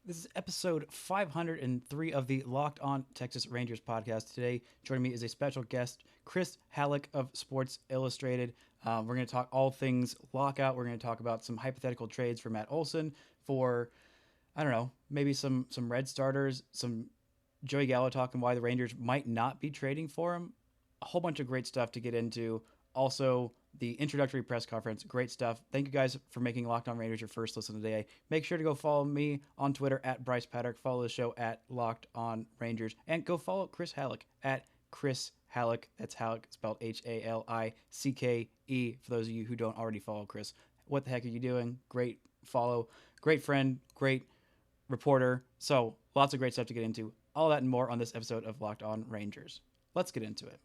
This is episode 503 of the Locked On Texas Rangers podcast. Today, joining me is a special guest, Chris Halicke of Sports Illustrated. We're going to talk all things lockout. We're going to talk about some hypothetical trades for Matt Olson, for, I don't know, maybe some Red starters, some Joey Gallo talking why the Rangers might not be trading for him. A whole bunch of great stuff to get into. Also, the introductory press conference, great stuff. Thank you guys for making Locked On Rangers your first listen today. Make sure to go follow me on Twitter at Brice Paterik. Follow the show at Locked On Rangers. And go follow Chris Halicke at Chris Halicke. That's Halicke spelled Halicke. For those of you who don't already follow Chris, what the heck are you doing? Great follow, great friend, great reporter. So lots of great stuff to get into. All that and more on this episode of Locked On Rangers. Let's get into it.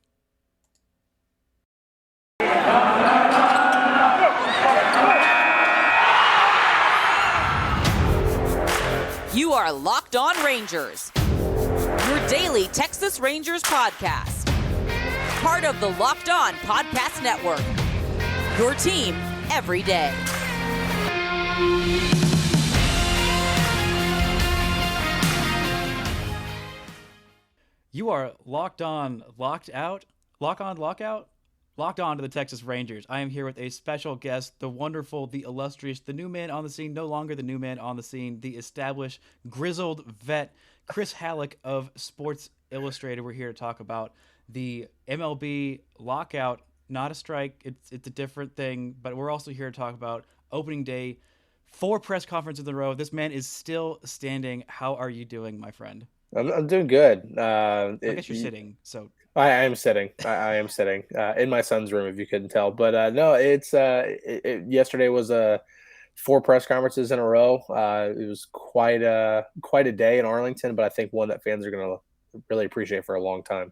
You are Locked On Rangers, your daily Texas Rangers podcast. Part of the Locked On Podcast Network, your team every day. You are locked on, locked out, lock on, lockout, locked on to the Texas Rangers. I am here with a special guest, the wonderful, the illustrious, the new man on the scene, no longer the new man on the scene, the established, grizzled vet, Chris Halicke of Sports Illustrated. We're here to talk about the MLB lockout, not a strike. It's a different thing, but we're also here to talk about opening day, 4 press conferences in a row. This man is still standing. How are you doing, my friend? I'm doing good. I guess you're sitting, so I am sitting. I am sitting in my son's room, if you couldn't tell. But no, yesterday was 4 press conferences in a row. It was quite a day in Arlington, but I think one that fans are going to really appreciate for a long time.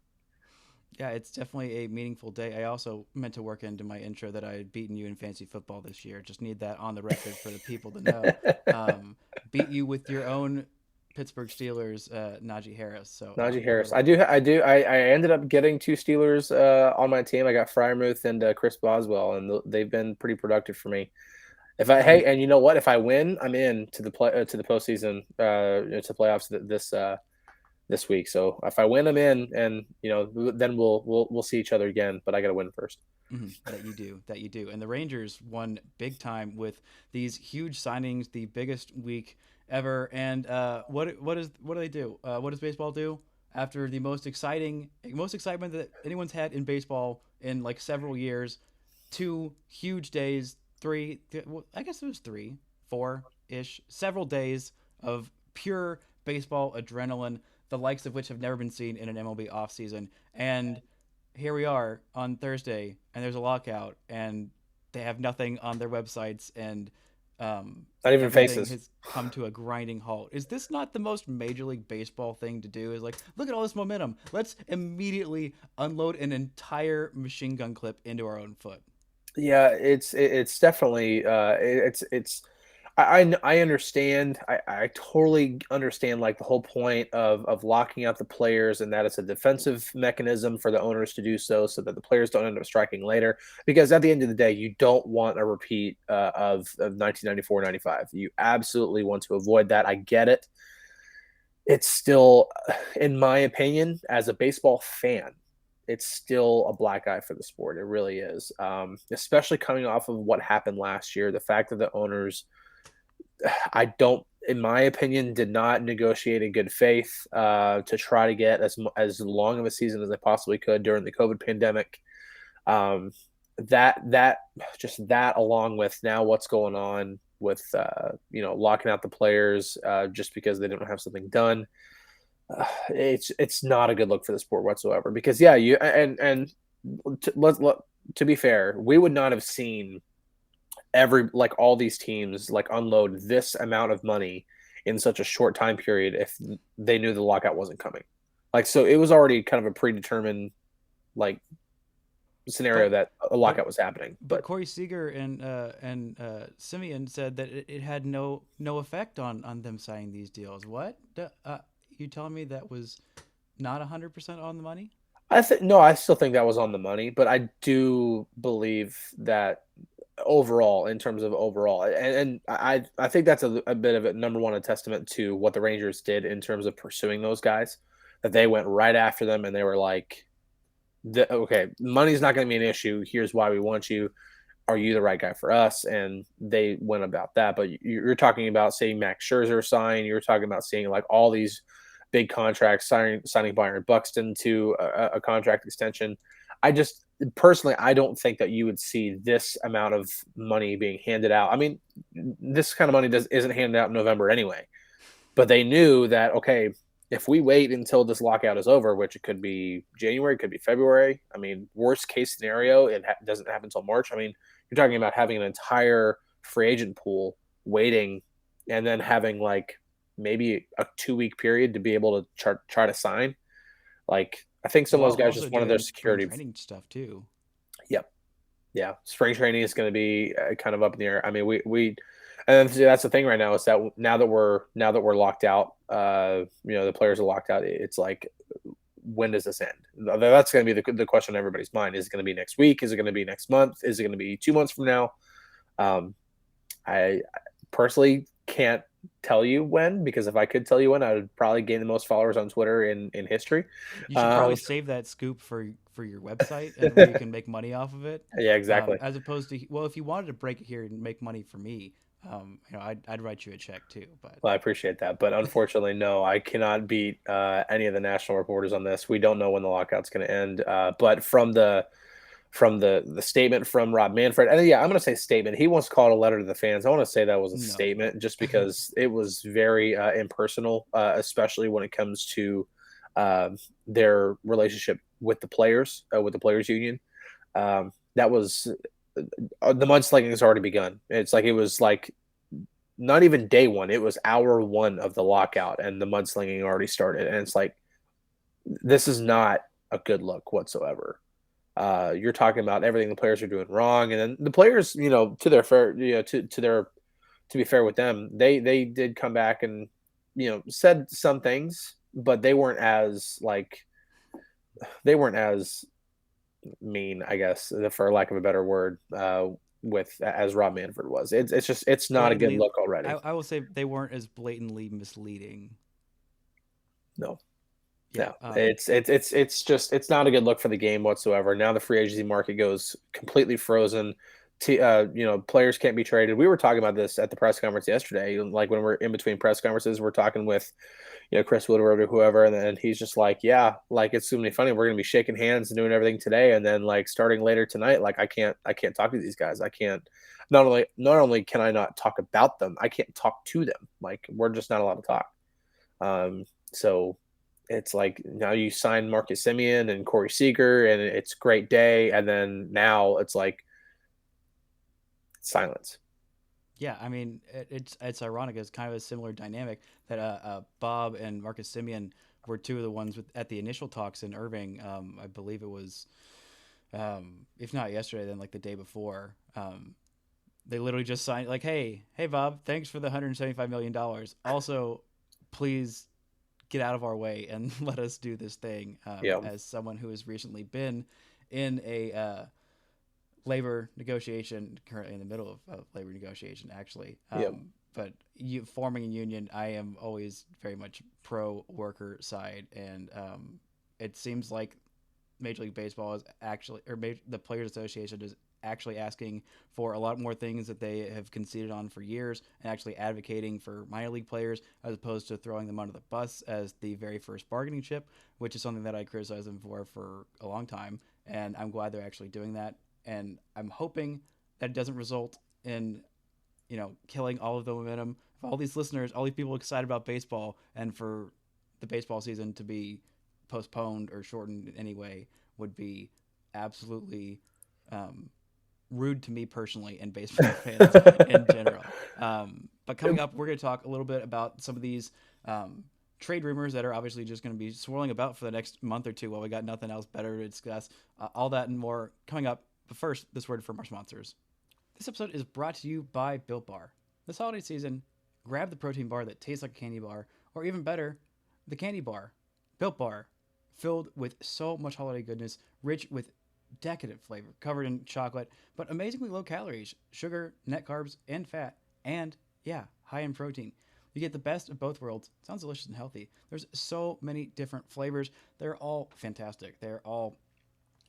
Yeah, it's definitely a meaningful day. I also meant to work into my intro that I had beaten you in fantasy football this year. Just need that on the record for the people to know. Beat you with your own Pittsburgh Steelers, Najee Harris. So Najee Harris. I ended up getting 2 Steelers on my team. I got Freiermuth and Chris Boswell, and they've been pretty productive for me. And you know what? If I win, I'm in to the postseason, to playoffs this week. So if I win, I'm in, and then we'll see each other again. But I got to win first. Mm-hmm. That you do. And the Rangers won big time with these huge signings, the biggest week ever. And what do they do? What does baseball do after the most excitement that anyone's had in baseball in like several years? 2 huge days, 3, I guess it was 3, 4-ish, several days of pure baseball adrenaline, the likes of which have never been seen in an MLB offseason. And here we are on Thursday, and there's a lockout, and they have nothing on their websites, and not even faces. Has come to a grinding halt. Is this not the most Major League Baseball thing to do? Is like, look at all this momentum. Let's immediately unload an entire machine gun clip into our own foot. Yeah, it's definitely I understand. I totally understand, like, the whole point of locking out the players, and that it's a defensive mechanism for the owners to do so that the players don't end up striking later. Because at the end of the day, you don't want a repeat of 1994-95. You absolutely want to avoid that. I get it. It's still, in my opinion, as a baseball fan, it's still a black eye for the sport. It really is, especially coming off of what happened last year. The fact that the owners, in my opinion, did not negotiate in good faith to try to get as long of a season as they possibly could during the COVID pandemic. That along with now what's going on with locking out the players just because they don't have something done. It's not a good look for the sport whatsoever. Because to be fair, we would not have seen all these teams unload this amount of money in such a short time period if they knew the lockout wasn't coming. So it was already kind of a predetermined scenario that a lockout was happening. But Corey Seager and Semien said that it had no effect on them signing these deals. What? You telling me that was not 100% on the money? I still think that was on the money, but I do believe that overall, in terms of overall, and I think that's a bit of a number one, a testament to what the Rangers did in terms of pursuing those guys, that they went right after them and they were like, okay, money's not going to be an issue. Here's why we want you. Are you the right guy for us? And they went about that. But you're talking about seeing Max Scherzer sign. You're talking about seeing like all these big contracts, signing Byron Buxton to a contract extension. I just personally, I don't think that you would see this amount of money being handed out. I mean, this kind of money isn't handed out in November anyway. But they knew that, okay, if we wait until this lockout is over, which it could be January, it could be February. I mean, worst case scenario, it doesn't happen until March. I mean, you're talking about having an entire free agent pool waiting, and then having like maybe a 2-week period to be able to try to sign. Like, I think some of those guys just wanted their security. Training stuff too. Yep. Yeah. Spring training is going to be kind of up in the air. I mean, we and that's the thing right now, is that now that we're locked out, the players are locked out. It's like, when does this end? That's going to be the question on everybody's mind. Is it going to be next week? Is it going to be next month? Is it going to be 2 months from now? I personally can't tell you when, because if I could tell you when, I would probably gain the most followers on Twitter in history. You should probably save that scoop for your website, and where you can make money off of it. Yeah, exactly. As opposed to, well, if you wanted to break it here and make money for me, I'd write you a check too. But well, I appreciate that, but unfortunately, no, I cannot beat any of the national reporters on this. We don't know when the lockout's going to end, but from the statement from Rob Manfred, and yeah, I'm going to say statement. He wants to call it a letter to the fans. I want to say that was a statement, just because it was very impersonal, especially when it comes to their relationship with the players union. That was the mudslinging has already begun. It's like, it was like not even day one, it was hour one of the lockout, and the mudslinging already started. And it's like, this is not a good look whatsoever. You're talking about everything the players are doing wrong, and then the players, to their fair, to be fair with them, they did come back and said some things, but they weren't as mean, I guess, for lack of a better word, as Rob Manfred was. It's not a good look already. I will say they weren't as blatantly misleading. No. Yeah, it's not a good look for the game whatsoever. Now the free agency market goes completely frozen. Players can't be traded. We were talking about this at the press conference yesterday. Like, when we're in between press conferences, we're talking with, Chris Woodward or whoever, and then he's just like, yeah, like, it's gonna be funny. We're gonna be shaking hands and doing everything today, and then like starting later tonight, like I can't talk to these guys. I can't. Not only can I not talk about them, I can't talk to them. Like, we're just not allowed to talk. So it's like, now you sign Marcus Semien and Corey Seager, and it's a great day, and then now it's like silence. Yeah, I mean, it's ironic. It's kind of a similar dynamic that Bob and Marcus Semien were two of the ones at the initial talks in Irving. I believe it was, if not yesterday, then like the day before. They literally just signed, like, hey Bob, thanks for the $175 million. Also, please get out of our way and let us do this thing. As someone who has recently been in a labor negotiation, currently in the middle of labor negotiation, actually. But forming a union, I am always very much pro worker side, and it seems like Major League Baseball is actually, or the Players Association is actually asking for a lot more things that they have conceded on for years, and actually advocating for minor league players, as opposed to throwing them under the bus as the very first bargaining chip, which is something that I criticize them for a long time. And I'm glad they're actually doing that. And I'm hoping that it doesn't result in, killing all of the momentum of all these listeners, all these people excited about baseball, and for the baseball season to be postponed or shortened in any way would be absolutely rude to me personally and baseball fans in general. But coming up, we're going to talk a little bit about some of these trade rumors that are obviously just going to be swirling about for the next month or two while we got nothing else better to discuss. All that and more coming up. But first, this word from our sponsors. This episode is brought to you by Built Bar. This holiday season, grab the protein bar that tastes like a candy bar, or even better, the candy bar. Built Bar, filled with so much holiday goodness, rich with decadent flavor, covered in chocolate, but amazingly low calories, sugar, net carbs, and fat, and yeah, high in protein. You get the best of both worlds. Sounds delicious and healthy. There's so many different flavors. They're all fantastic. They're all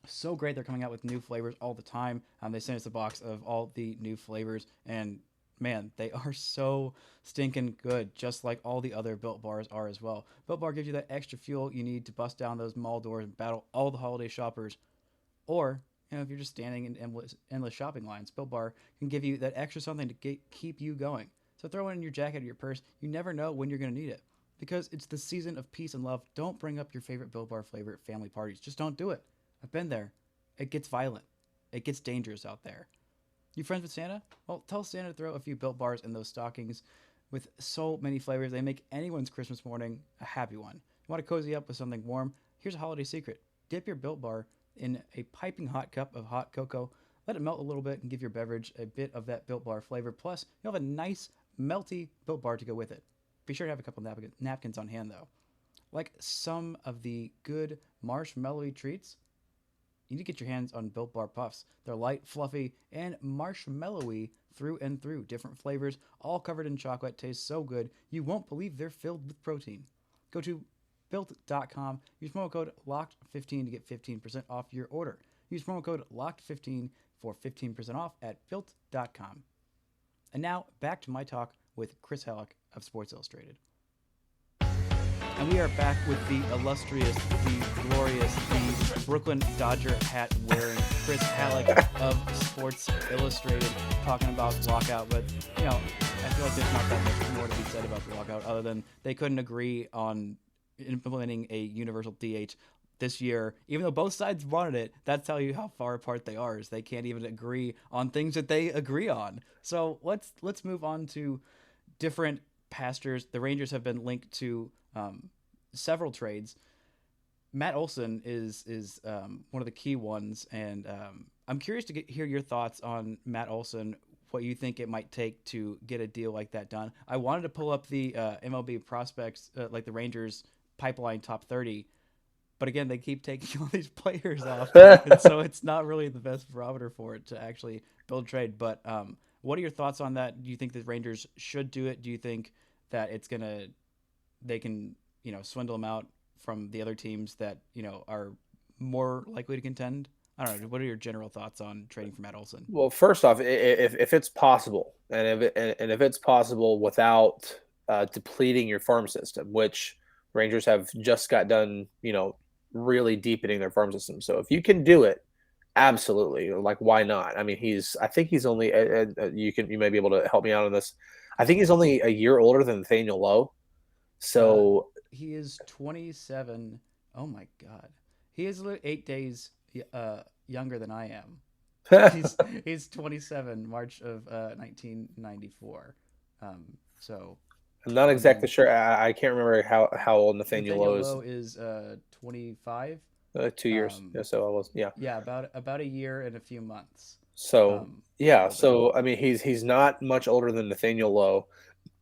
so great. They're coming out with new flavors all the time. They sent us a box of all the new flavors, and man, they are so stinking good, just like all the other Built Bars are as well. Built Bar gives you that extra fuel you need to bust down those mall doors and battle all the holiday shoppers. Or, if you're just standing in endless shopping lines, Built Bar can give you that extra something to keep you going. So throw it in your jacket or your purse. You never know when you're going to need it. Because it's the season of peace and love, don't bring up your favorite Built Bar flavor at family parties. Just don't do it. I've been there. It gets violent. It gets dangerous out there. You friends with Santa? Well, tell Santa to throw a few Built Bars in those stockings. With so many flavors, they make anyone's Christmas morning a happy one. You want to cozy up with something warm? Here's a holiday secret. Dip your Built Bar in a piping hot cup of hot cocoa. Let it melt a little bit and give your beverage a bit of that Built Bar flavor. Plus, you'll have a nice, melty Built Bar to go with it. Be sure to have a couple napkins on hand, though. Like some of the good marshmallowy treats, you need to get your hands on Built Bar Puffs. They're light, fluffy, and marshmallowy through and through. Different flavors, all covered in chocolate, taste so good, you won't believe they're filled with protein. Go to Built.com, use promo code LOCKED15 to get 15% off your order. Use promo code LOCKED15 for 15% off at Built.com. And now, back to my talk with Chris Halicke of Sports Illustrated. And we are back with the illustrious, the glorious, the Brooklyn Dodger hat wearing Chris Halicke of Sports Illustrated, talking about lockout. But, I feel like there's not that much more to be said about the lockout other than they couldn't agree on implementing a universal DH this year. Even though both sides wanted it, that's tell you how far apart they are, is they can't even agree on things that they agree on. So let's move on to different pastures. The Rangers have been linked to several trades. Matt Olson is one of the key ones, and I'm curious to hear your thoughts on Matt Olson, what you think it might take to get a deal like that done. I wanted to pull up the MLB prospects, like the Rangers pipeline top 30, but again, they keep taking all these players off, and so it's not really the best barometer for it to actually build trade. But what are your thoughts on that? Do you think the Rangers should do it? Do you think that they can swindle them out from the other teams that are more likely to contend? I don't know. What are your general thoughts on trading for Matt Olson? Well, first off, if it's possible, and if it's possible without depleting your farm system, which Rangers have just got done, really deepening their farm system. So if you can do it, absolutely. Like, why not? I mean, I think he's only. You may be able to help me out on this. I think he's only a year older than Nathaniel Lowe. So he is 27. Oh my God, he is 8 days younger than I am. He's 27, March of 1994. So I'm not exactly sure. I can't remember how old Nathaniel Lowe is. Lowe is 25. 2 years. So I was about a year and a few months. So So I mean, he's not much older than Nathaniel Lowe.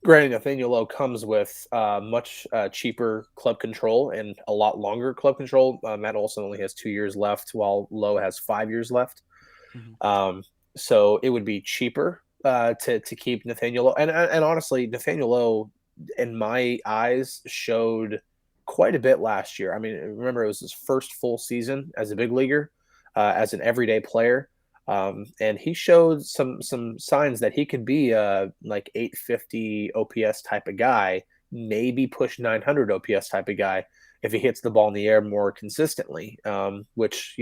Granted, Nathaniel Lowe comes with much cheaper club control and a lot longer club control. Matt Olson only has 2 years left, while Lowe has 5 years left. Mm-hmm. So it would be cheaper to keep Nathaniel Lowe. And honestly, Nathaniel Lowe, in my eyes, showed quite a bit last year. I mean, remember, it was his first full season as a big leaguer, as an everyday player. And he showed some signs that he could be like 850 OPS type of guy, maybe push 900 OPS type of guy if he hits the ball in the air more consistently. Which,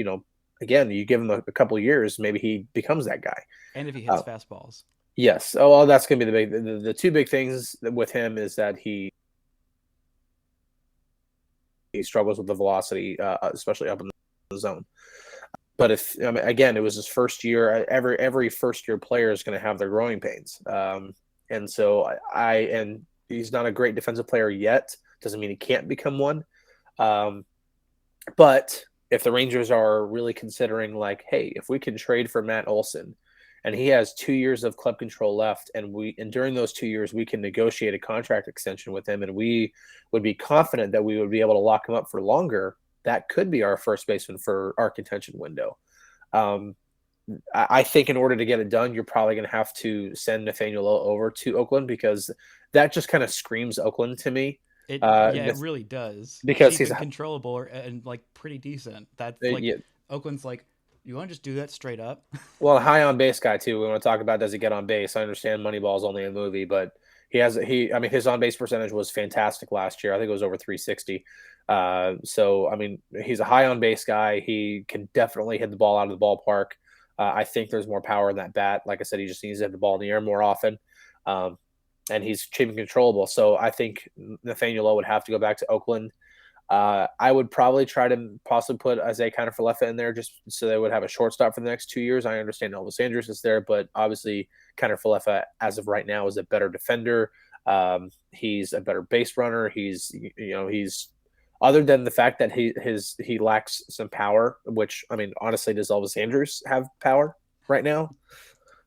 again, you give him a couple of years, maybe he becomes that guy. And if he hits fastballs. Yes. Oh, well, that's going to be the two big things with him is that he struggles with the velocity, especially up in the zone. But again, it was his first year. Every first year player is going to have their growing pains, and so and he's not a great defensive player yet. Doesn't mean he can't become one. But if the Rangers are really considering, like, hey, if we can trade for Matt Olson, and he has 2 years of club control left, and during those 2 years we can negotiate a contract extension with him, and we would be confident that we would be able to lock him up for longer. That could be our first baseman for our contention window. I think in order to get it done, you're probably going to have to send Nathaniel Lowe over to Oakland, because that just kind of screams Oakland to me. It really does. Because Cheap and controllable and like pretty decent. That's like yeah. Oakland's like, you want to just do that straight up? Well, a high on base guy too. We want to talk about, does he get on base? I understand Moneyball's only a movie, but I mean, his on base percentage was fantastic last year. I think it was over 360. So I mean, he's a high on base guy. He can definitely hit the ball out of the ballpark. I think there's more power in that bat. Like I said, he just needs to hit the ball in the air more often. And he's cheap and controllable. So I think Nathaniel Lowe would have to go back to Oakland. I would probably try to possibly put Isaiah Kiner-Falefa in there, just so they would have a shortstop for the next 2 years. I understand Elvis Andrus is there, but obviously Kiner-Falefa, as of right now, is a better defender. He's a better base runner. He's other than the fact that he lacks some power, which, I mean, honestly, does Elvis Andrus have power right now?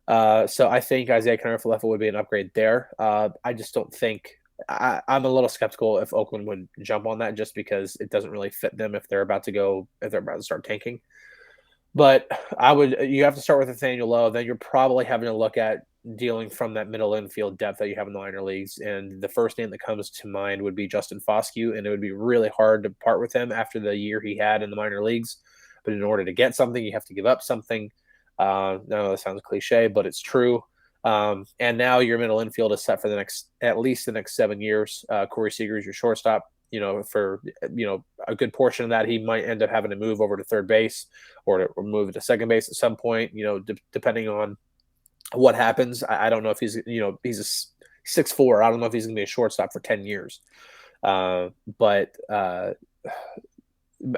So I think Isaiah Kiner-Falefa would be an upgrade there. I just don't think. I'm a little skeptical if Oakland would jump on that, just because it doesn't really fit them if they're about to start tanking. But you have to start with Nathaniel Lowe. Then you're probably having to look at dealing from that middle infield depth that you have in the minor leagues. And the first name that comes to mind would be Justin Foscue. And it would be really hard to part with him after the year he had in the minor leagues. But in order to get something, you have to give up something. I know that sounds cliche, but it's true. And now your middle infield is set for at least the next 7 years. Corey Seager is your shortstop. For a good portion of that, he might end up having to move over to third base or to move to second base at some point. Depending on what happens. I don't know if he's a 6'4". I don't know if he's going to be a shortstop for 10 years. But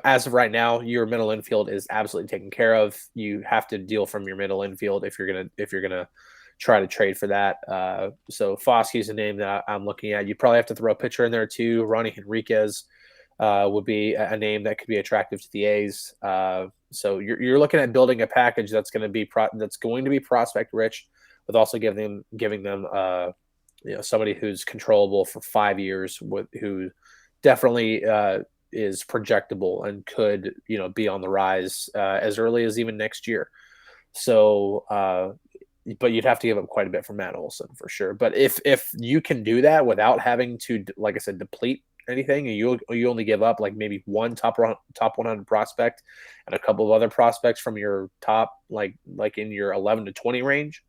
as of right now, your middle infield is absolutely taken care of. You have to deal from your middle infield if you're gonna try to trade for that. So Foscue is a name that I'm looking at. You probably have to throw a pitcher in there too. Ronnie Henriquez would be a name that could be attractive to the A's. So you're looking at building a package that's going to be prospect rich, with also giving them somebody who's controllable for 5 years, who definitely is projectable and could be on the rise as early as even next year. So but you'd have to give up quite a bit for Matt Olson for sure. But if you can do that without having to, like I said, deplete anything, and you only give up like maybe one top 100 prospect and a couple of other prospects from your top, like in your 11 to 20 range,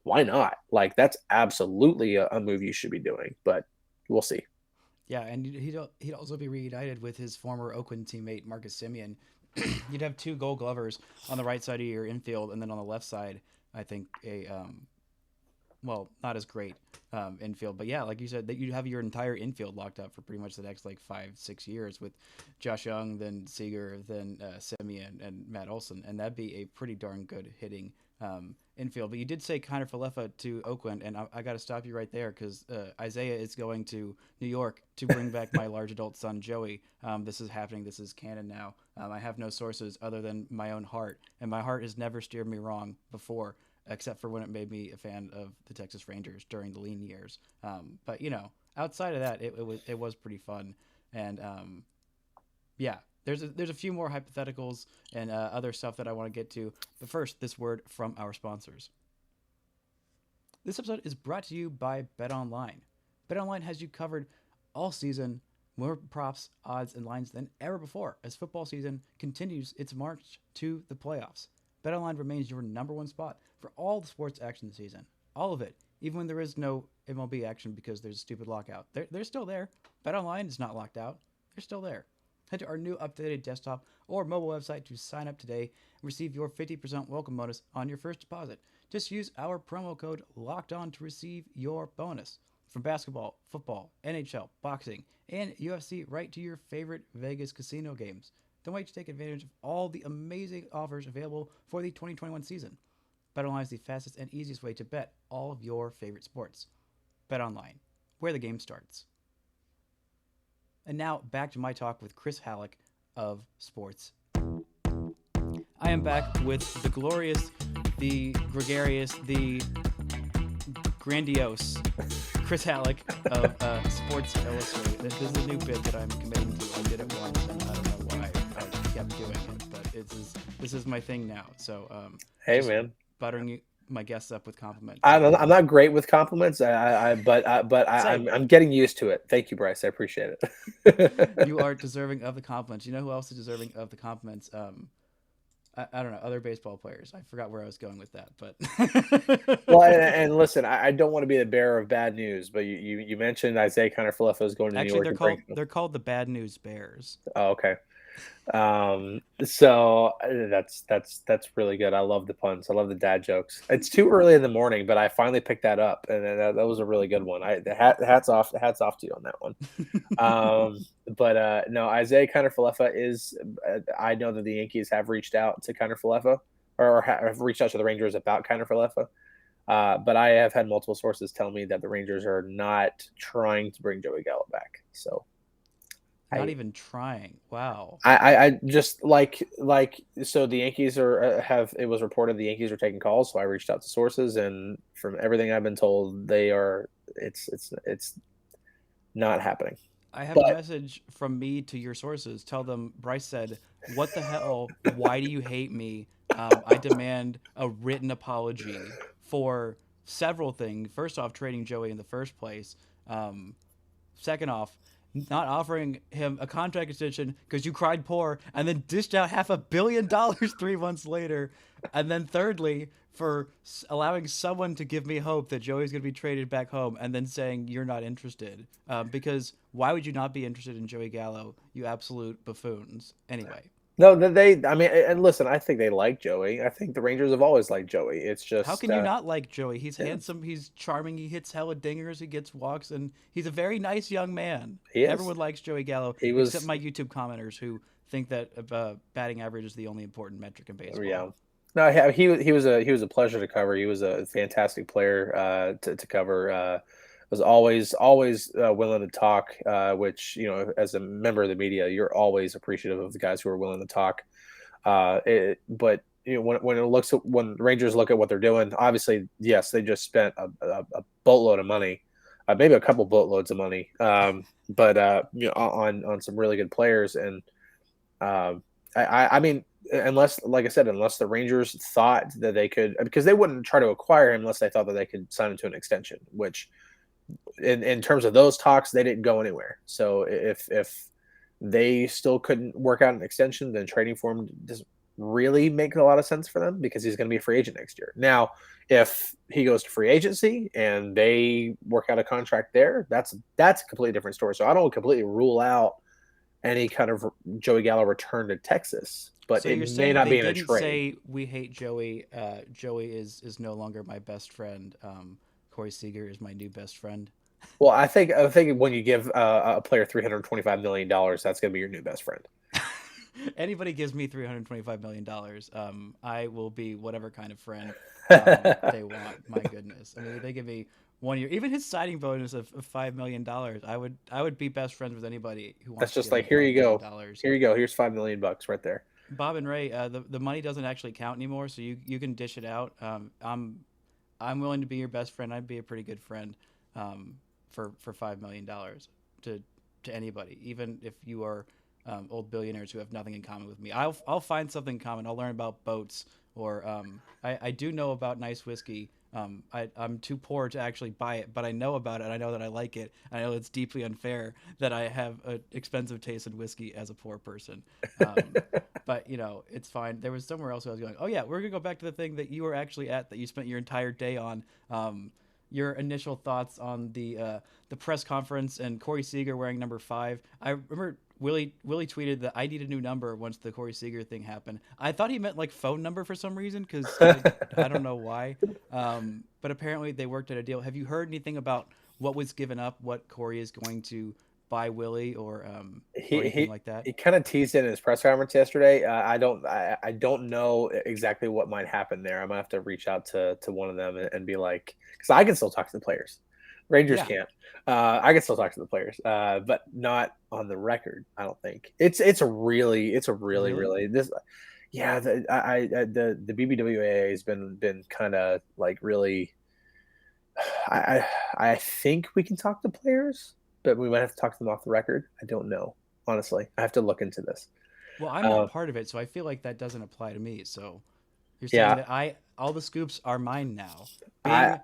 why not? Like, that's absolutely a move you should be doing, but we'll see. Yeah, and he'd also be reunited with his former Oakland teammate Marcus Semien. You'd have two Gold Glovers on the right side of your infield, and then on the left side, I think not as great infield, but yeah, like you said, that you'd have your entire infield locked up for pretty much the next 5-6 years with Josh Young, then Seager, then Semien, and Matt Olson, and that'd be a pretty darn good hitting infield. But you did say Kiner-Falefa to Oakland, and I got to stop you right there, because Isaiah is going to New York to bring back my large adult son Joey. This is happening. This is canon now. I have no sources other than my own heart, and my heart has never steered me wrong before, except for when it made me a fan of the Texas Rangers during the lean years. But outside of that, it was pretty fun, and yeah. There's a few more hypotheticals and other stuff that I want to get to. But first, this word from our sponsors. This episode is brought to you by BetOnline. BetOnline has you covered all season, more props, odds, and lines than ever before as football season continues its march to the playoffs. BetOnline remains your number one spot for all the sports action this season. All of it, even when there is no MLB action because there's a stupid lockout. They're still there. BetOnline is not locked out. They're still there. Head to our new updated desktop or mobile website to sign up today and receive your 50% welcome bonus on your first deposit. Just use our promo code LOCKEDON to receive your bonus. From basketball, football, NHL, boxing, and UFC, right to your favorite Vegas casino games. Don't wait to take advantage of all the amazing offers available for the 2021 season. BetOnline is the fastest and easiest way to bet all of your favorite sports. BetOnline, where the game starts. And now back to my talk with Chris Halicke of Sports. I am back with the glorious, the gregarious, the grandiose Chris Halicke of Sports Illustrated. This is a new bit that I'm committing to. I did it once, and I don't know why I kept doing it, but this is my thing now. So hey just man, buttering my guests up with compliments. I'm not great with compliments. Same. I'm getting used to it. Thank you, Brice. I appreciate it. You are deserving of the compliments. You know who else is deserving of the compliments? I don't know, other baseball players. I forgot where I was going with that, but Well, and listen, I don't want to be the bearer of bad news, but you mentioned Isaiah Kiner-Falefa is going to New actually York. they're called the Bad News Bears. Oh, okay. So that's really good. I love the puns. I love the dad jokes. It's too early in the morning, but I finally picked that up, and that was a really good one. Hats off to you on that one. No, Isaiah Kiner-Falefa is. I know that the Yankees have reached out to Kiner-Falefa, or have reached out to the Rangers about Kiner-Falefa. But I have had multiple sources tell me that the Rangers are not trying to bring Joey Gallo back. So. Not even trying. Wow. I just so the Yankees have it was reported the Yankees are taking calls, so I reached out to sources, and from everything I've been told, it's not happening. I have a message from me to your sources. Tell them Brice said, "What the hell? Why do you hate me? I demand a written apology for several things. First off, trading Joey in the first place. Second off, not offering him a contract extension because you cried poor and then dished out $500 million 3 months later. And then thirdly, for allowing someone to give me hope that Joey's going to be traded back home and then saying you're not interested. Because why would you not be interested in Joey Gallo, you absolute buffoons? Anyway. No, I mean, and listen, I think they like Joey. I think the Rangers have always liked Joey. It's just how can you not like Joey? He's handsome, he's charming, he hits hella dingers, he gets walks, and he's a very nice young man. Everyone likes Joey Gallo, except my YouTube commenters who think that batting average is the only important metric in baseball. Yeah. No, he was a pleasure to cover. He was a fantastic player to cover. Was always willing to talk, which, as a member of the media, you're always appreciative of the guys who are willing to talk. But when Rangers look at what they're doing, obviously, yes, they just spent a boatload of money, maybe a couple boatloads of money, but on some really good players. And I mean, unless the Rangers thought that they could, because they wouldn't try to acquire him unless they thought that they could sign him to an extension, which in terms of those talks, they didn't go anywhere. So if they still couldn't work out an extension, then trading for him doesn't really make a lot of sense for them because he's going to be a free agent next year. Now, if he goes to free agency and they work out a contract there, that's a completely different story. So I don't completely rule out any kind of Joey Gallo return to Texas, but so it may not be in a trade. Say we hate Joey. Joey is no longer my best friend. Corey Seager is my new best friend. Well, I think when you give a player $325 million, that's going to be your new best friend. Anybody gives me $325 million, I will be whatever kind of friend they want. My goodness. I mean, they give me 1 year, even his signing bonus of $5 million. I would be best friends with anybody who wants. That's just to like, here you go. Here you go. Here's $5 million right there. Bob and Ray, the money doesn't actually count anymore, so you can dish it out. I'm willing to be your best friend. I'd be a pretty good friend for $5 million to anybody, even if you are old billionaires who have nothing in common with me. I'll find something in common. I'll learn about boats, or I do know about nice whiskey. I'm too poor to actually buy it, but I know about it. I know that I like it. I know it's deeply unfair that I have an expensive taste in whiskey as a poor person. But it's fine. There was somewhere else I was going, oh yeah, we're gonna go back to the thing that you were actually at, that you spent your entire day on. Your initial thoughts on the press conference and Corey Seager wearing number 5. I remember Willie tweeted that I need a new number once the Corey Seager thing happened. I thought he meant like phone number for some reason, because I don't know why. But apparently they worked out a deal. Have you heard anything about what was given up, what Corey is going to buy Willie, or anything like that? He kind of teased it in his press conference yesterday. I don't know exactly what might happen there. I'm gonna have to reach out to one of them and be like, because I can still talk to the players. Rangers can't. I can still talk to the players, but not on the record. I don't think it's a really this. Yeah, the BBWAA has been kind of like really. I think we can talk to players, but we might have to talk to them off the record. I don't know, honestly. I have to look into this. Well, I'm not part of it, so I feel like that doesn't apply to me. So you're saying Yeah, that all the scoops are mine now. I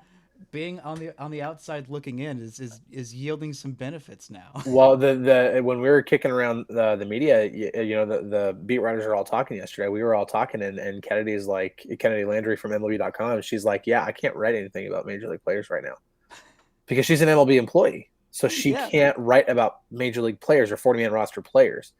Being on the outside looking in is yielding some benefits now. well the when we were kicking around the media, the beat writers are all talking yesterday. We were all talking, and Kennedy's like Kennedy Landry from MLB.com. She's like, yeah, I can't write anything about major league players right now because she's an MLB employee, so she Yeah. can't write about major league players or 40-man roster players.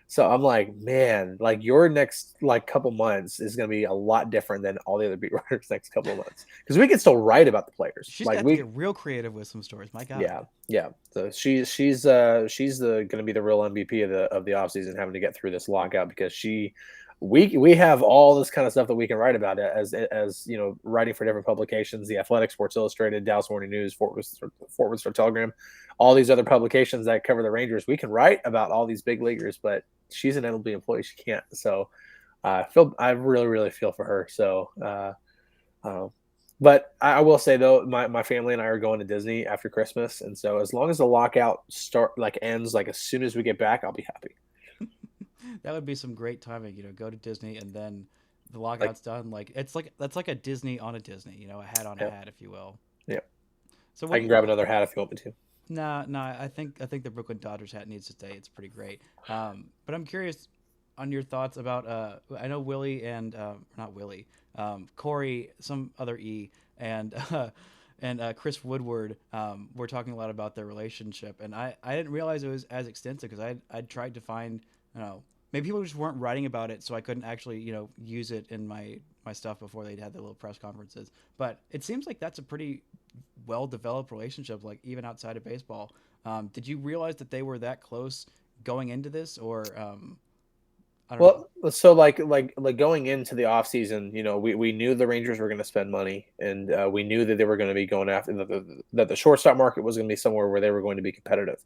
So I'm like, man, like your next like couple months is going to be a lot different than all the other beat writers next couple of months because we can still write about the players. She's Like got to we, get real creative with some stories. My God. yeah, yeah. So she's the going to be the real MVP of the offseason, having to get through this lockout because we have all this kind of stuff that we can write about as writing for different publications, the Athletic, Sports Illustrated, Dallas Morning News, Fort Worth Star Telegram, all these other publications that cover the Rangers. We can write about all these big leaguers, but she's an MLB employee. She can't. So I really, really feel for her. So, but I will say though, my family and I are going to Disney after Christmas. And so as long as the lockout ends, like as soon as we get back, I'll be happy. That would be some great timing, go to Disney and then the Like, lockout's done. That's like a Disney on a Disney, a hat on a yeah, hat, if you will. yeah. So I can grab another hat if you want me to. Nah. I think the Brooklyn Dodgers hat needs to stay. It's pretty great. But I'm curious on your thoughts about. I know Willie and not Willie, Corey, some other E, and and Chris Woodward were talking a lot about their relationship, and I didn't realize it was as extensive because I'd tried to find maybe people just weren't writing about it, so I couldn't actually use it in my stuff before they'd had their little press conferences. But it seems like that's a pretty well-developed relationship, like even outside of baseball. Did you realize that they were that close going into this, or I don't know? Well, so like going into the off season, we knew the Rangers were going to spend money, and we knew that they were going to be going after that the shortstop market was going to be somewhere where they were going to be competitive.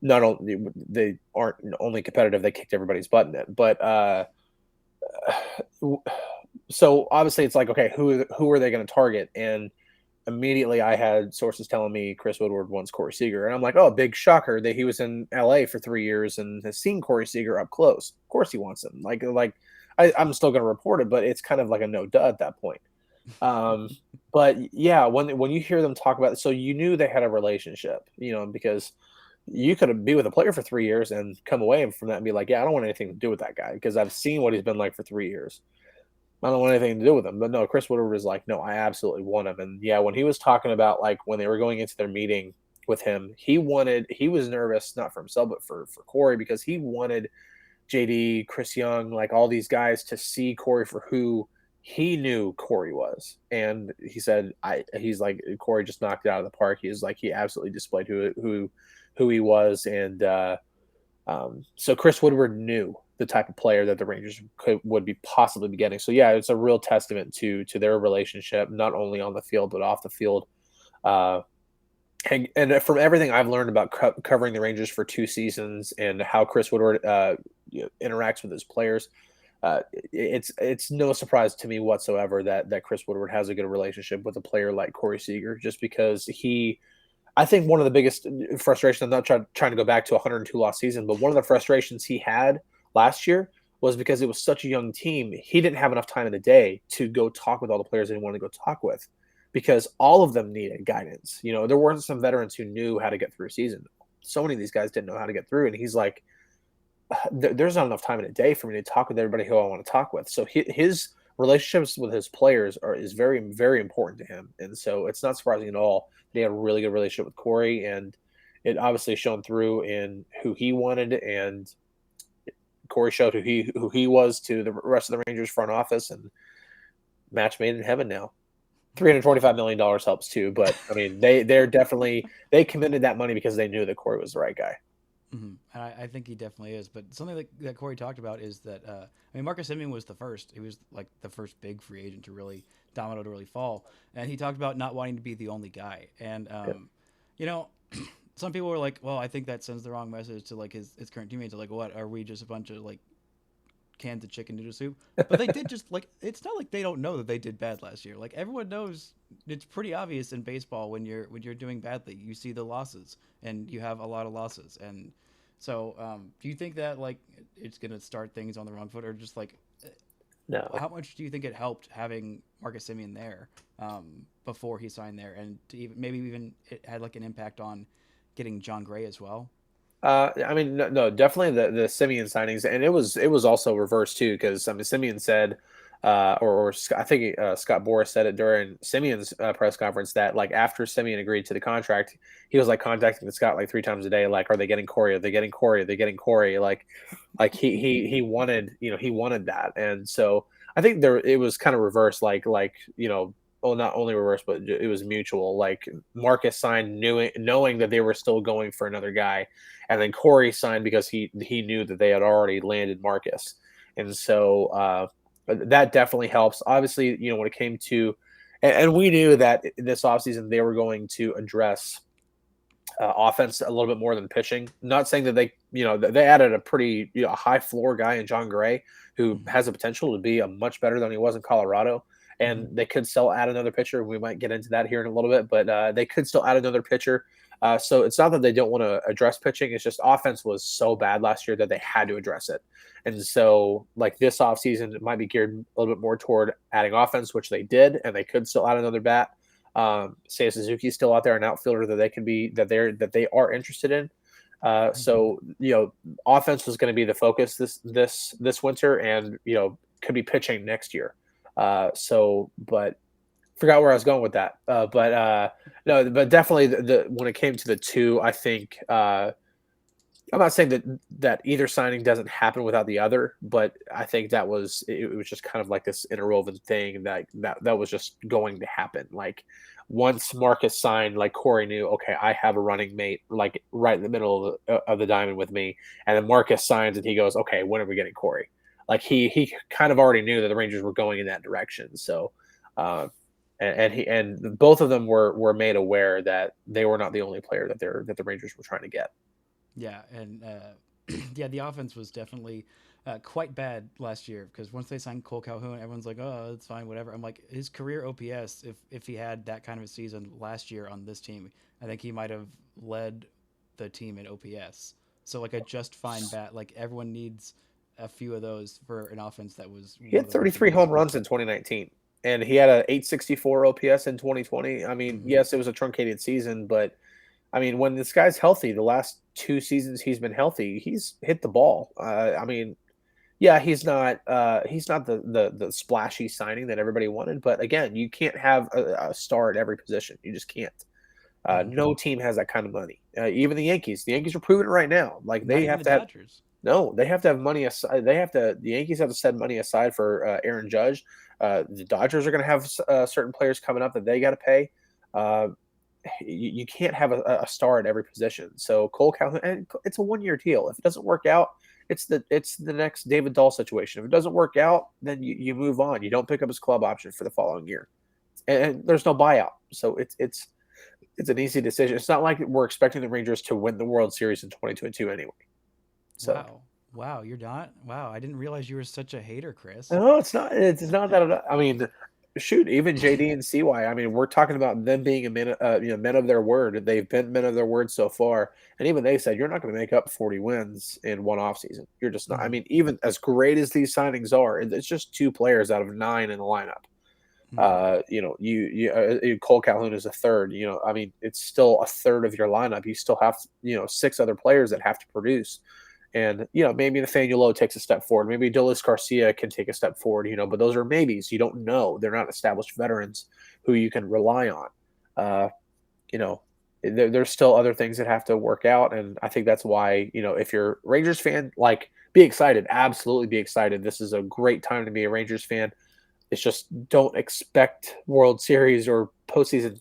Not only they aren't only competitive, they kicked everybody's butt in it, but so obviously it's like, okay, who are they going to target? And immediately I had sources telling me Chris Woodward wants Corey Seager. And I'm like, oh, big shocker that he was in LA for 3 years and has seen Corey Seager up close. Of course he wants him. I'm still going to report it, but it's kind of like a no duh at that point. But yeah, when you hear them talk about it, so you knew they had a relationship, because you could be with a player for 3 years and come away from that and be like, yeah, I don't want anything to do with that guy because I've seen what he's been like for 3 years. I don't want anything to do with him. But no, Chris Woodward was like, no, I absolutely want him. And yeah, when he was talking about like when they were going into their meeting with him, he was nervous, not for himself, but for Corey, because he wanted JD, Chris Young, like all these guys to see Corey for who he knew Corey was. And he said, he's like, Corey just knocked it out of the park. He absolutely displayed who he was. And so Chris Woodward knew the type of player that the Rangers would be possibly be getting. So yeah, it's a real testament to their relationship, not only on the field but off the field. And from everything I've learned about covering the Rangers for 2 seasons and how Chris Woodward interacts with his players, it's no surprise to me whatsoever that Chris Woodward has a good relationship with a player like Corey Seager, just because I think one of the biggest frustrations, I'm not trying to go back to a 102 loss season, but one of the frustrations he had last year was because it was such a young team. He didn't have enough time in the day to go talk with all the players that he wanted to go talk with, because all of them needed guidance. There weren't some veterans who knew how to get through a season. So many of these guys didn't know how to get through. And he's like, there's not enough time in a day for me to talk with everybody who I want to talk with. So his relationships with his players is very, very important to him. And so it's not surprising at all that he had a really good relationship with Corey, and it obviously shone through in who he wanted, and Corey showed who he was to the rest of the Rangers front office, and match made in heaven now. $325 million helps too, but I mean, they committed that money because they knew that Corey was the right guy. Mm-hmm. And I think he definitely is. But something that Corey talked about is that Marcus Semien was the first. He was like the first big free agent to really domino, to really fall. And he talked about not wanting to be the only guy. And some people were like, well, I think that sends the wrong message to like his current teammates. Like, what, are we just a bunch of like cans of chicken noodle soup? But they did just like, it's not like they don't know that they did bad last year. Like, everyone knows, it's pretty obvious in baseball when you're doing badly. You see the losses, and you have a lot of losses, and So, do you think that like it's gonna start things on the wrong foot, or just like No. how much do you think it helped having Marcus Semien there before he signed there, and to even, maybe even it had like an impact on getting John Gray as well? I mean, no, definitely the Simeon signings, and it was also reversed too, because I mean, Simeon said, I think Scott Boras said it during Simeon's press conference that like after Simeon agreed to the contract, he was like contacting Scott like 3 times a day, like, are they getting Corey? Are they getting Corey? Are they getting Corey? Like he wanted, he wanted that, and so I think there it was kind of reversed, well, not only reverse, but it was mutual. Like Marcus signed knowing that they were still going for another guy, and then Corey signed because he knew that they had already landed Marcus, and so that definitely helps. Obviously, when it came to, and we knew that this offseason they were going to address offense a little bit more than pitching. Not saying that they added a pretty high floor guy in John Gray who Mm-hmm. has the potential to be a much better than he was in Colorado. And Mm-hmm. they could still add another pitcher. We might get into that here in a little bit, but they could still add another pitcher. So it's not that they don't want to address pitching. It's just offense was so bad last year that they had to address it. And so, like this offseason, it might be geared a little bit more toward adding offense, which they did, and they could still add another bat. Seiya Suzuki's still out there, an outfielder that they are interested in. Mm-hmm. So offense was going to be the focus this winter, and could be pitching next year. But forgot where I was going with that. But no, but definitely the when it came to the two, I think I'm not saying that either signing doesn't happen without the other, but I think it was just kind of like this interwoven thing that was just going to happen. Like once Marcus signed, like Corey knew, okay, I have a running mate like right in the middle of the diamond with me, and then Marcus signs and he goes, okay, when are we getting Corey? Like he kind of already knew that the Rangers were going in that direction. So, and both of them were made aware that they were not the only player that the Rangers were trying to get. Yeah, and yeah, the offense was definitely quite bad last year because once they signed Cole Calhoun, everyone's like, "Oh, it's fine, whatever." I'm like, his career OPS, if he had that kind of a season last year on this team, I think he might have led the team in OPS. So like a just fine bat, like everyone needs a few of those for an offense that was He one of had the worst in 33 home baseball. runs in 2019, and he had a 864 OPS in 2020. I mean, Hmm. yes, it was a truncated season, but I mean, when this guy's healthy, the last 2 seasons he's been healthy, he's hit the ball. I mean, yeah, he's not the splashy signing that everybody wanted, but again, you can't have a star at every position. You just can't. Hmm. No team has that kind of money. Even the Yankees. The Yankees are proving it right now. Like Not they even have the to have Dodgers. no, they have to have money aside. The Yankees have to set money aside for Aaron Judge. The Dodgers are going to have certain players coming up that they got to pay. Uh, you can't have a star at every position. So Cole Calhoun, and it's a 1 year deal. If it doesn't work out, it's the next David Dahl situation. If it doesn't work out, then you move on. You don't pick up his club option for the following year, and there's no buyout. So it's an easy decision. It's not like we're expecting the Rangers to win the World Series in 2022 anyway. So Wow, wow, you're not. Wow, I didn't realize you were such a hater, Chris. no, it's not. It's not that. I mean, shoot, even JD and CY. I mean, we're talking about them being men of their word. They've been men of their word so far, and even they said you're not going to make up 40 wins in one offseason. You're just not. I Hmm. mean, even as great as these signings are, it's just 2 players out of 9 in the lineup. Hmm. Cole Calhoun is a third. I mean, it's still a third of your lineup. You still have 6 other players that have to produce. And maybe Nathaniel Lowe takes a step forward. Maybe Dolis Garcia can take a step forward. But those are maybes. You don't know. They're not established veterans who you can rely on. Uh, you know, there's still other things that have to work out, and I think that's why if you're a Rangers fan, like be excited, absolutely be excited. This is a great time to be a Rangers fan. It's just don't expect World Series or postseason.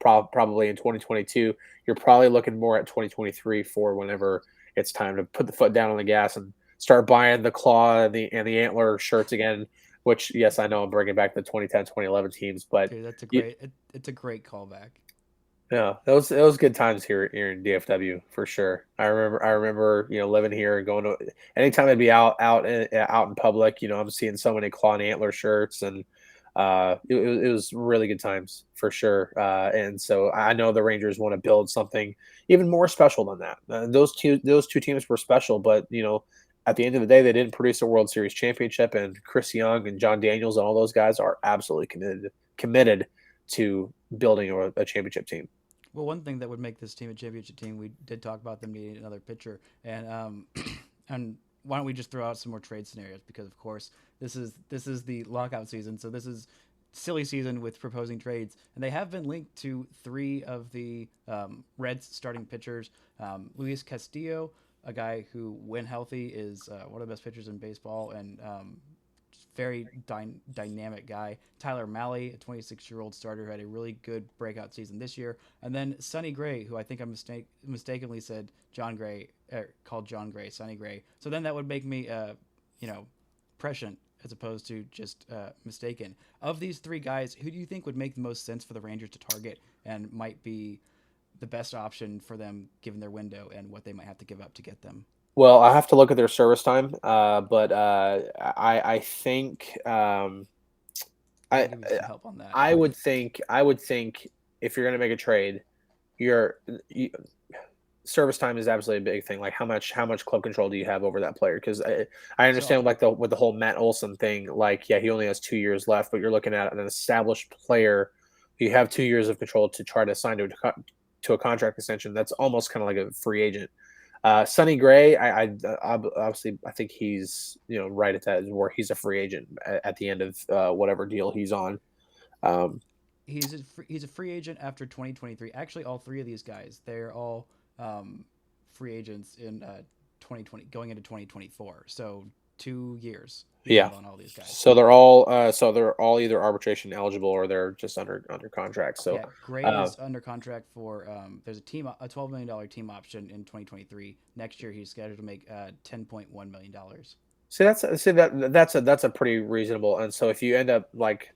Probably in 2022. You're probably looking more at 2023 for whenever it's time to put the foot down on the gas and start buying the claw and the antler shirts again. Which, yes, I know I'm bringing back the 2010, 2011 teams, but Dude, that's a you, great. It's a great callback. yeah, those good times here in DFW for sure. I remember living here and going to anytime I'd be out in public. I'm seeing so many claw and antler shirts, and It was really good times for sure. And so I know the Rangers want to build something even more special than that. Those two teams were special, but at the end of the day, they didn't produce a World Series championship. And Chris Young and John Daniels and all those guys are absolutely committed to building a championship team. Well, one thing that would make this team a championship team, we did talk about them needing another pitcher, and and why don't we just throw out some more trade scenarios? Because of course this is the lockout season, so this is silly season with proposing trades, and they have been linked to three of the Reds starting pitchers. Luis Castillo, a guy who, when healthy, is one of the best pitchers in baseball, and very dynamic guy. Tyler Mahle, a 26-year-old starter who had a really good breakout season this year. And then Sonny Gray, who I think I mistakenly said John Gray, called John Gray, Sonny Gray. So then that would make me, prescient as opposed to just mistaken. Of these three guys, who do you think would make the most sense for the Rangers to target and might be the best option for them given their window and what they might have to give up to get them? Well, I have to look at their service time, but I think I I can give you some help on that. I would think if you're going to make a trade, your service time is absolutely a big thing. Like how much club control do you have over that player? Because I So understand like with the whole Matt Olson thing. Like yeah, he only has 2 years left, but you're looking at an established player. You have 2 years of control to try to sign to a contract extension. That's almost kind of like a free agent. Sonny Gray, obviously I think he's right at that where he's a free agent at the end of whatever deal he's on. Um, he's a free agent after 2023. Actually, all three of these guys, they're all free agents in 2020, going into 2024. So 2 years we yeah, have on all these guys. so they're all either arbitration eligible or they're just under contract. So Yeah, Gray uh, is under contract for there's a $12 million team option in 2023. Next year he's scheduled to make $10.1 million. that's a pretty reasonable. And so if you end up like,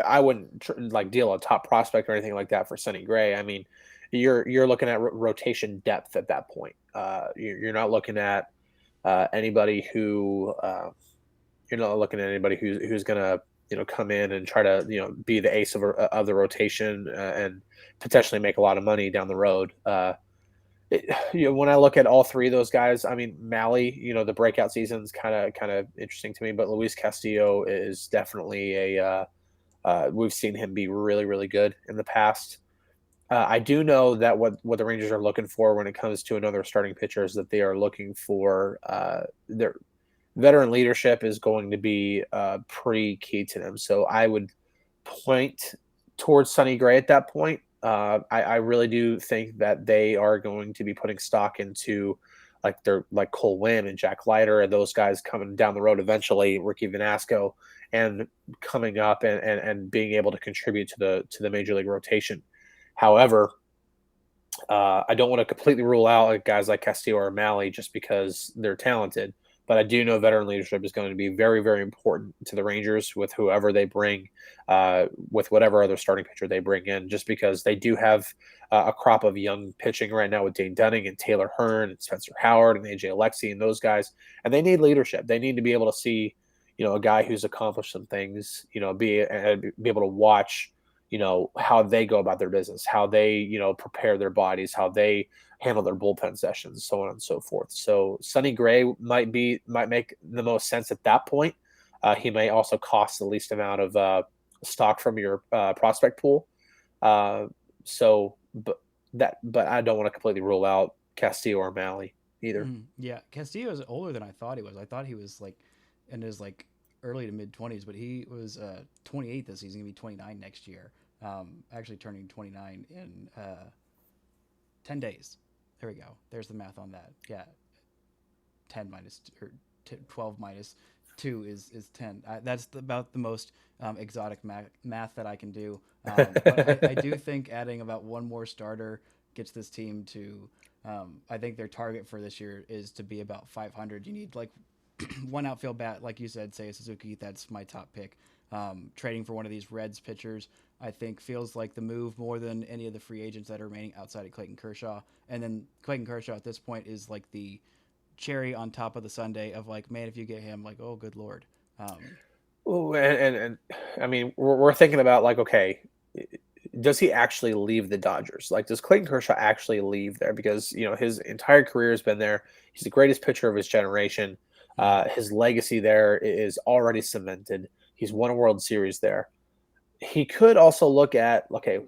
I wouldn't like deal a top prospect or anything like that for Sonny Gray. I mean, you're looking at rotation depth at that point. You're not looking at anybody who you're not looking at anybody who's gonna come in and try to be the ace of the rotation and potentially make a lot of money down the road. When I look at all three of those guys, I mean Mahle, the breakout season's kind of interesting to me, but Luis Castillo is definitely we've seen him be really really good in the past. I do know that what the Rangers are looking for when it comes to another starting pitcher is that they are looking for their veteran leadership is going to be pretty key to them. So I would point towards Sonny Gray at that point. I really do think that they are going to be putting stock into like Cole Winn and Jack Leiter and those guys coming down the road eventually, Ricky Vanasco, and coming up and being able to contribute to the major league rotation. However, I don't want to completely rule out guys like Castillo or Mahle just because they're talented. But I do know veteran leadership is going to be very, very important to the Rangers with whoever they bring, with whatever other starting pitcher they bring in, just because they do have a crop of young pitching right now with Dane Dunning and Taylor Hearn and Spencer Howard and AJ Alexi and those guys. And they need leadership. They need to be able to see, a guy who's accomplished some things, be able to watch, how they go about their business, how they, prepare their bodies, how they handle their bullpen sessions, so on and so forth. So Sonny Gray might make the most sense at that point. He may also cost the least amount of stock from your prospect pool. But I don't want to completely rule out Castillo or Mahle either. Yeah, Castillo is older than I thought he was. I thought he was like in his early to mid 20s, but he was 28 this season. He's gonna be 29 next year. Actually turning 29 in 10 days. There we go. There's the math on that. Yeah, 10 minus or 12 minus 2 is 10. That's about the most exotic math that I can do. But I do think adding about one more starter gets this team to. I think their target for this year is to be about 500. You need one outfield bat, like you said, say a Suzuki. That's my top pick. Trading for one of these Reds pitchers, I think feels like the move more than any of the free agents that are remaining outside of Clayton Kershaw. And then Clayton Kershaw at this point is like the cherry on top of the sundae of man, if you get him, oh, good Lord. Ooh, and I mean, we're thinking about like, okay, does he actually leave the Dodgers? Like, does Clayton Kershaw actually leave there? Because his entire career has been there. He's the greatest pitcher of his generation. Mhm. His legacy there is already cemented. He's won a World Series there. He could also look at, okay,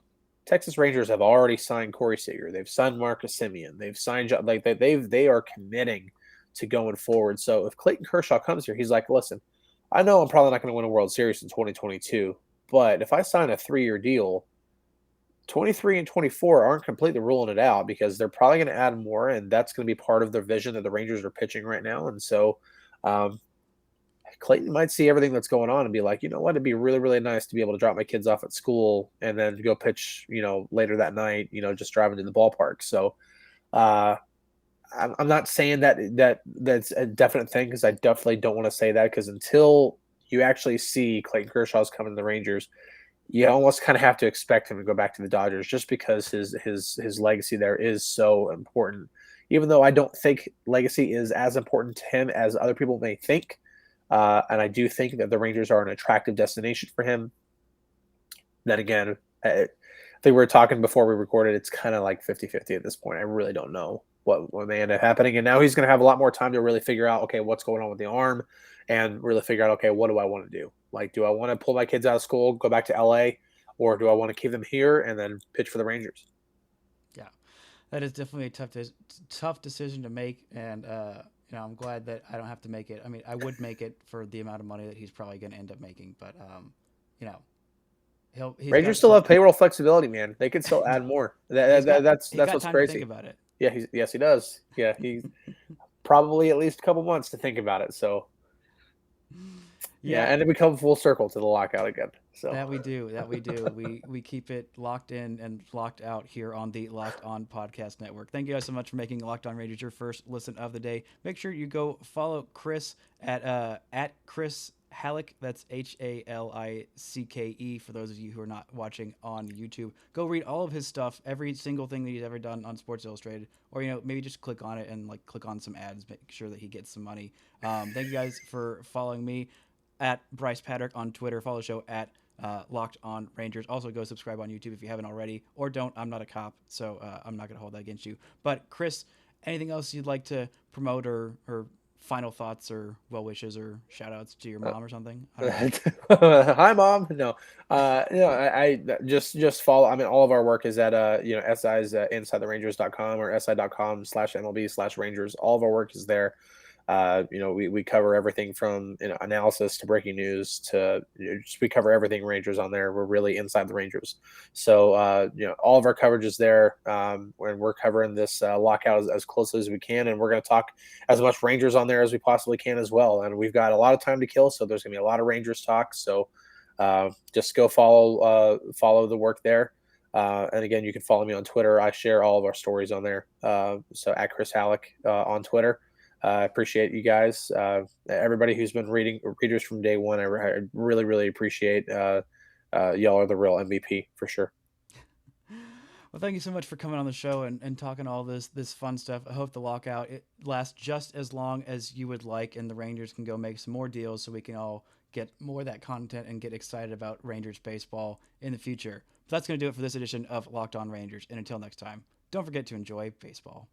Texas Rangers have already signed Corey Seager. They've signed Marcus Semien. They've signed like they are committing to going forward. So if Clayton Kershaw comes here, he's like, listen, I know I'm probably not going to win a World Series in 2022, but if I sign a 3-year deal, 23 and 24 aren't completely ruling it out because they're probably going to add more, and that's going to be part of the vision that the Rangers are pitching right now. And so, um, Clayton might see everything that's going on and be like, you know what, it'd be really, really nice to be able to drop my kids off at school and then go pitch, later that night, just driving to the ballpark. So, uh, I'm not saying that's a definite thing because I definitely don't want to say that because until you actually see Clayton Kershaw's coming to the Rangers, you almost kind of have to expect him to go back to the Dodgers just because his legacy there is so important. Even though I don't think legacy is as important to him as other people may think, and I do think that the Rangers are an attractive destination for him. Then again, I think we were talking before we recorded. It's kind of like 50-50 at this point. I really don't know what may end up happening. And now he's going to have a lot more time to really figure out, okay, what's going on with the arm and really figure out, okay, what do I want to do? Like, do I want to pull my kids out of school, go back to LA, or do I want to keep them here and then pitch for the Rangers? Yeah, that is definitely a tough decision to make, and I'm glad that I don't have to make it. I mean, I would make it for the amount of money that he's probably going to end up making, but you know, he's Rangers got still some. have payroll flexibility, man. They could still add more. That's He got what's time to think crazy. about it. Yeah, yes, he does. Yeah, he's probably at least a couple months to think about it. So yeah, Yeah, and then we come full circle to the lockout again. So that we do. That we do. We keep it locked in and locked out here on the Locked On Podcast Network. Thank you guys so much for making Locked On Rangers your first listen of the day. Make sure you go follow Chris at Chris Halicke. That's Halicke for those of you who are not watching on YouTube. Go read all of his stuff, every single thing that he's ever done on Sports Illustrated, or maybe just click on it and like click on some ads, make sure that he gets some money. Thank you guys for following me at Brice Paterik on Twitter. Follow the show at Locked On Rangers. Also, go subscribe on YouTube if you haven't already, or don't. I'm not a cop, so I'm not going to hold that against you. But Chris, anything else you'd like to promote or final thoughts or well wishes or shout outs to your mom or something? I don't know. hi, mom. No, I just follow. I mean, all of our work is at SI's InsideTheRangers.com or SI.com/MLB/Rangers. All of our work is there. We cover everything from analysis to breaking news to we cover everything Rangers on there. We're really inside the Rangers, so all of our coverage is there. And we're covering this lockout as closely as we can, and we're going to talk as much Rangers on there as we possibly can as well. And we've got a lot of time to kill, so there's going to be a lot of Rangers talk. So just go follow the work there. And again, you can follow me on Twitter. I share all of our stories on there. So at Chris Halicke on Twitter. I appreciate you guys. Everybody who's been readers from day one. I really, really appreciate. Y'all are the real MVP for sure. Well, thank you so much for coming on the show and talking all this fun stuff. I hope the lockout it lasts just as long as you would like, and the Rangers can go make some more deals so we can all get more of that content and get excited about Rangers baseball in the future. But that's going to do it for this edition of Locked On Rangers. And until next time, don't forget to enjoy baseball.